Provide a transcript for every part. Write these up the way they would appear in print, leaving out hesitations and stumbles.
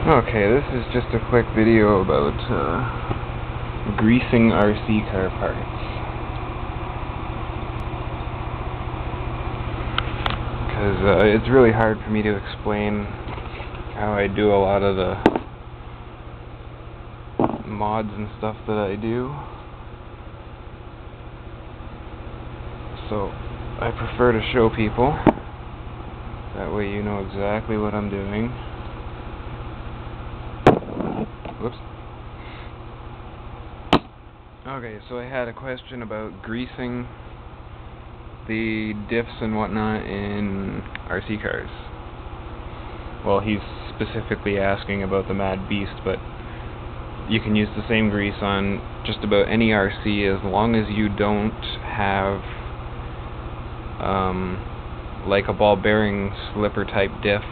Okay, this is just a quick video about greasing RC car parts. Because it's really hard for me to explain how I do a lot of the mods and stuff that I do. So I prefer to show people. That way you know exactly what I'm doing. Whoops. Okay, so I had a question about greasing the diffs and whatnot in RC cars. Well, he's specifically asking about the Mad Beast, but you can use the same grease on just about any RC as long as you don't have like a ball bearing slipper type diff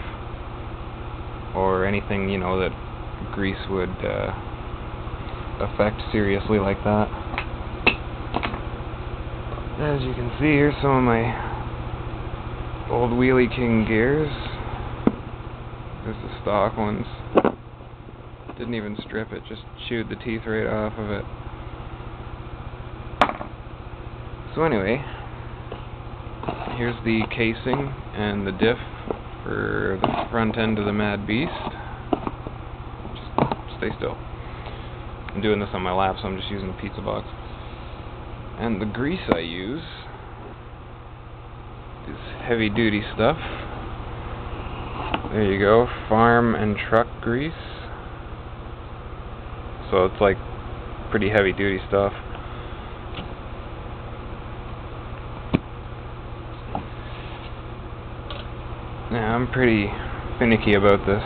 or anything, you know, that grease would affect seriously like that. As you can see, here's some of my old Wheelie King gears. There's the stock ones. Didn't even strip it, just chewed the teeth right off of it. So anyway, here's the casing and the diff for the front end of the Mad Beast. Just stay still. I'm doing this on my lap, so I'm just using the pizza box. And the grease I use is heavy duty stuff. There you go, farm and truck grease. So it's like pretty heavy duty stuff. Now I'm pretty finicky about this.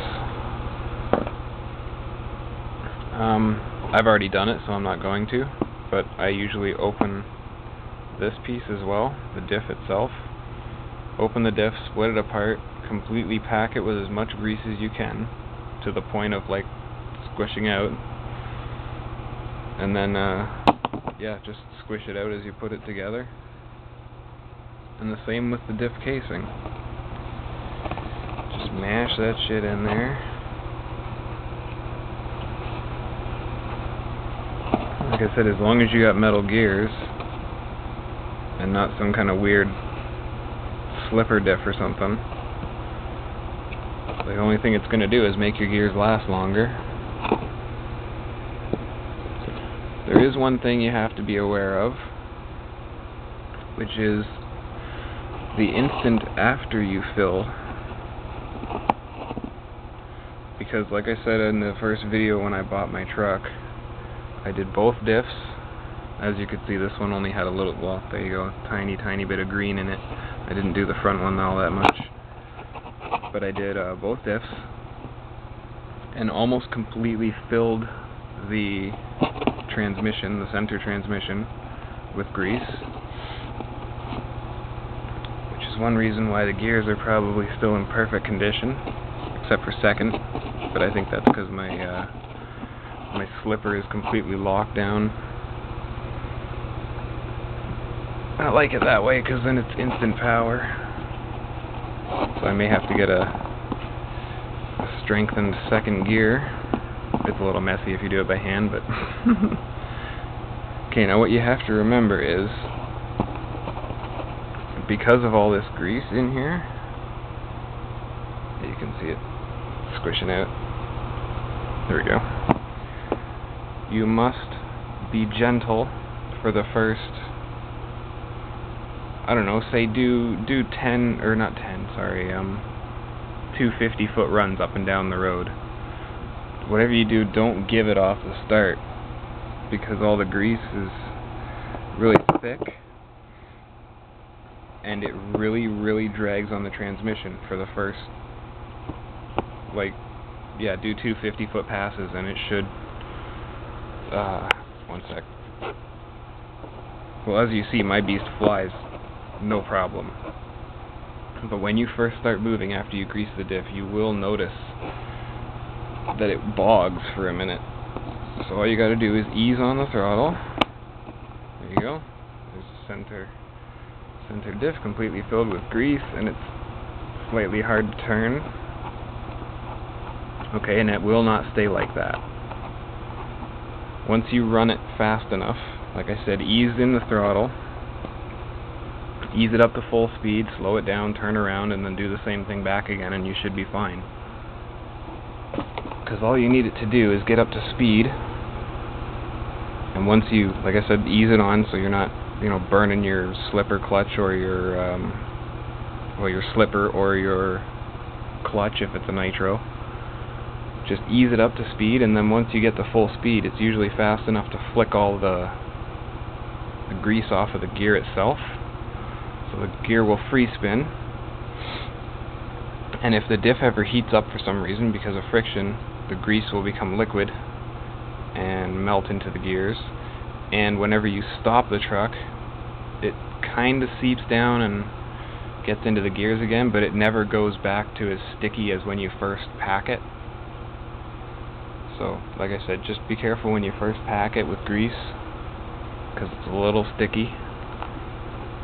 I've already done it, so I'm not going to, but I usually open this piece as well, the diff itself. Open the diff, split it apart, completely pack it with as much grease as you can, to the point of like squishing out. And then, yeah, just squish it out as you put it together. And the same with the diff casing. Just mash that shit in there. Like I said, as long as you got metal gears, and not some kind of weird slipper diff or something, the only thing it's going to do is make your gears last longer. There is one thing you have to be aware of, which is the instant after you fill. Because like I said in the first video when I bought my truck, I did both diffs. As you could see, this one only had a little, well, there you go, tiny bit of green in it. I didn't do the front one all that much. But I did both diffs, and almost completely filled the transmission, the center transmission, with grease. Which is one reason why the gears are probably still in perfect condition, except for second. But I think that's because my slipper is completely locked down. I don't like it that way because then it's instant power. So I may have to get a strengthened second gear. It's a little messy if you do it by hand, but okay, now what you have to remember is, because of all this grease in here, you can see it squishing out. There we go. You must be gentle for the first, I don't know, say do 10, or not 10, sorry, 2 50-foot runs up and down the road. Whatever you do, don't give it off the start, because all the grease is really thick, and it really drags on the transmission for the first, like, yeah, do 2 50-foot passes, and it should, one sec. Well, as you see, my beast flies no problem. But when you first start moving after you grease the diff, you will notice that it bogs for a minute. So all you gotta do is ease on the throttle. There you go. There's the center diff completely filled with grease, and it's slightly hard to turn. Okay, and it will not stay like that. Once you run it fast enough, like I said, ease in the throttle, ease it up to full speed, slow it down, turn around, and then do the same thing back again, and you should be fine. Because all you need it to do is get up to speed, and once you, like I said, ease it on so you're not, burning your slipper clutch or your slipper or your clutch if it's a nitro. Just ease it up to speed, and then once you get to full speed, it's usually fast enough to flick all the grease off of the gear itself. So the gear will free spin, and if the diff ever heats up for some reason because of friction, the grease will become liquid and melt into the gears, and whenever you stop the truck, it kind of seeps down and gets into the gears again, but it never goes back to as sticky as when you first pack it. So, like I said, just be careful when you first pack it with grease, because it's a little sticky.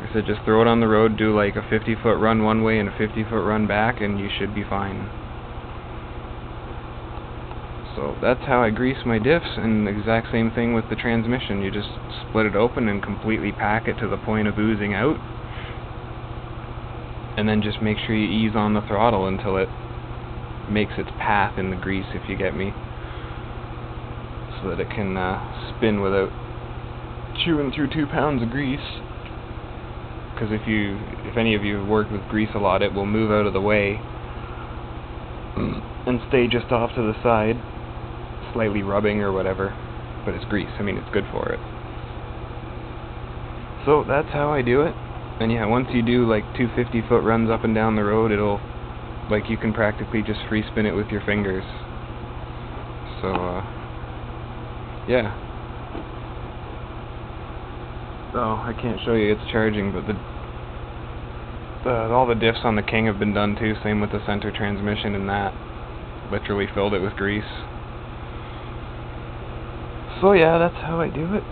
Like I said, just throw it on the road, do like a 50-foot run one way and a 50-foot run back, and you should be fine. So that's how I grease my diffs, and the exact same thing with the transmission. You just split it open and completely pack it to the point of oozing out, and then just make sure you ease on the throttle until it makes its path in the grease, if you get me, so that it can spin without chewing through 2 pounds of grease. Because if any of you have worked with grease a lot, it will move out of the way and stay just off to the side, slightly rubbing or whatever, but it's grease. I mean, it's good for it. So that's how I do it. And yeah, once you do like 2 50-foot runs up and down the road, it'll, like, you can practically just free spin it with your fingers. So yeah. Oh, I can't show you, it's charging, but all the diffs on the King have been done too, same with the center transmission, and that literally filled it with grease. So yeah, that's how I do it.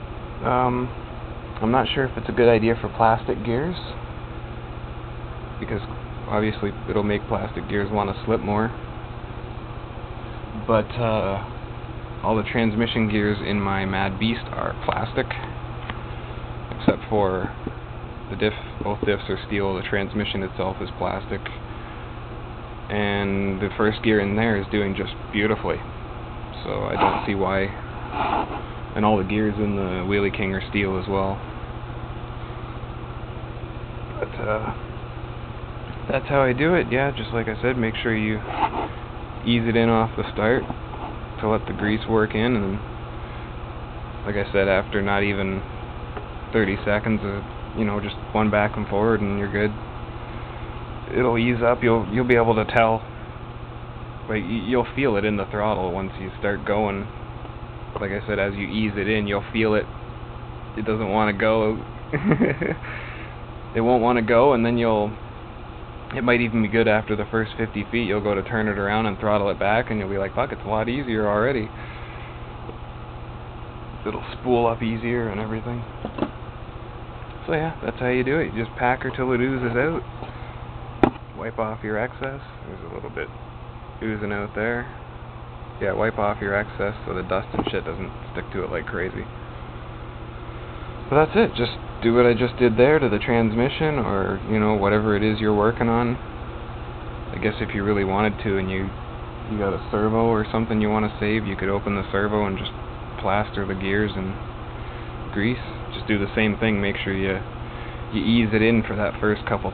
I'm not sure if it's a good idea for plastic gears, because obviously it'll make plastic gears want to slip more, but all the transmission gears in my Mad Beast are plastic, except for the diff. Both diffs are steel, the transmission itself is plastic, and the first gear in there is doing just beautifully, so I don't see why. And all the gears in the Wheelie King are steel as well. But that's how I do it. Yeah, just like I said, make sure you ease it in off the start to let the grease work in, and like I said, after not even 30 seconds of just one back and forward, and you're good. It'll ease up. You'll be able to tell. Like, you'll feel it in the throttle once you start going. Like I said, as you ease it in, you'll feel it. It doesn't want to go. It won't want to go, and then it might even be good after the first 50 feet. You'll go to turn it around and throttle it back, and you'll be like, fuck, it's a lot easier already. It'll spool up easier and everything. So yeah, that's how you do it. You just pack her till it oozes out. Wipe off your excess. There's a little bit oozing out there. Yeah, wipe off your excess so the dust and shit doesn't stick to it like crazy. But that's it. Just do what I just did there to the transmission, or whatever it is you're working on. I guess if you really wanted to, and you got a servo or something you want to save, you could open the servo and just plaster the gears and grease. Just do the same thing. Make sure you ease it in for that first couple